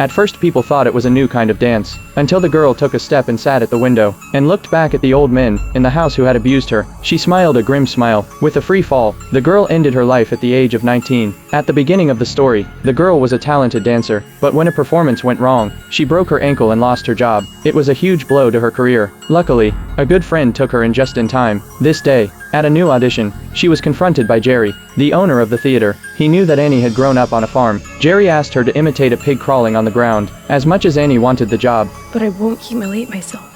At first people thought it was a new kind of dance, until the girl took a step and sat at the window, and looked back at the old men in the house who had abused her. She smiled a grim smile. With a free fall, the girl ended her life at the age of 19. At the beginning of the story, the girl was a talented dancer, but when a performance went wrong, she broke her ankle and lost her job. It was a huge blow to her career. Luckily, a good friend took her in just in time. This day, at a new audition, she was confronted by Jerry, the owner of the theater. He knew that Annie had grown up on a farm. Jerry asked her to imitate a pig crawling on the ground, as much as Annie wanted the job. But I won't humiliate myself.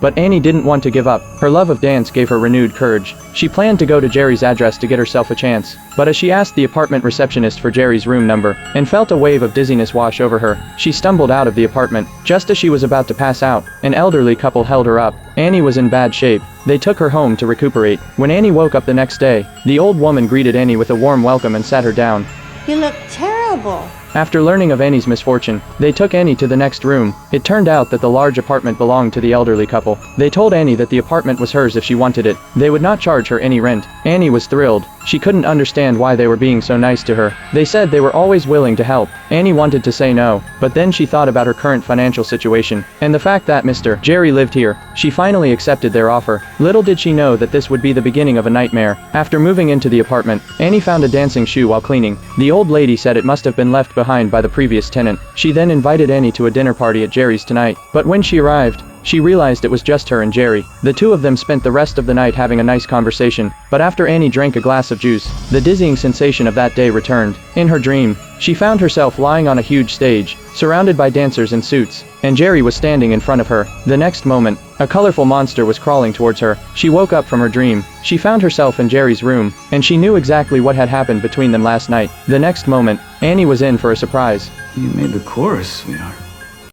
But Annie didn't want to give up. Her love of dance gave her renewed courage. She planned to go to Jerry's address to get herself a chance. But as she asked the apartment receptionist for Jerry's room number, and felt a wave of dizziness wash over her, she stumbled out of the apartment. Just as she was about to pass out, an elderly couple held her up. Annie was in bad shape. They took her home to recuperate. When Annie woke up the next day, the old woman greeted Annie with a warm welcome and sat her down. You look terrible. After learning of Annie's misfortune, they took Annie to the next room. It turned out that the large apartment belonged to the elderly couple. They told Annie that the apartment was hers if she wanted it. They would not charge her any rent. Annie was thrilled. She couldn't understand why they were being so nice to her. They said they were always willing to help. Annie wanted to say no, but then she thought about her current financial situation, and the fact that Mr. Jerry lived here. She finally accepted their offer. Little did she know that this would be the beginning of a nightmare. After moving into the apartment, Annie found a dancing shoe while cleaning. The old lady said it must have been left behind by the previous tenant. She then invited Annie to a dinner party at Jerry's tonight. But when she arrived, she realized it was just her and Jerry. The two of them spent the rest of the night having a nice conversation, but after Annie drank a glass of juice, the dizzying sensation of that day returned. In her dream, she found herself lying on a huge stage, surrounded by dancers in suits, and Jerry was standing in front of her. The next moment, a colorful monster was crawling towards her. She woke up from her dream. She found herself in Jerry's room, and she knew exactly what had happened between them last night. The next moment, Annie was in for a surprise. You made the chorus, sweetheart.